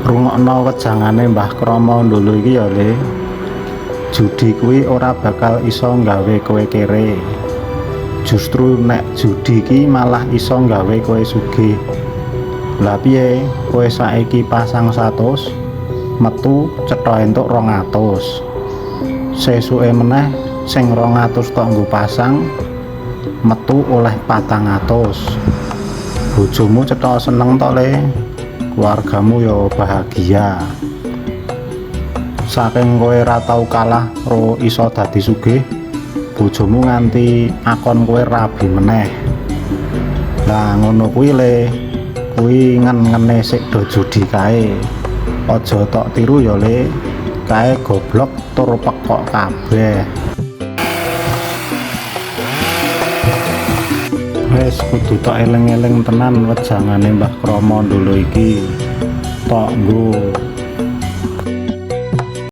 Rungokno wejangane Mbah Kromo dulu iki ya Le. Judi kuwi ora bakal iso nggawe kowe kere. Justru nek judi ki malah iso nggawe kowe sugih. Lah piye kowe saiki pasang 100 metu cetha entuk 200. Sesuke meneh sing 200 tok nggo pasang metu oleh 400. Bojomu cetha seneng to Le. Keluargamu yo bahagia. Saking kowe ra tau kalah ro iso dadi sugih, bojomu nganti akon kowe rabi meneh. Lah ngono kuwi Le, kuwi ngen-ngene sik do judi kae. Aja tok tiru ya Le, kae goblok tur pekok kabeh. Wes kudu tok eling-eling tenan wejangane Mbah Kromo dulu iki. Tok nggo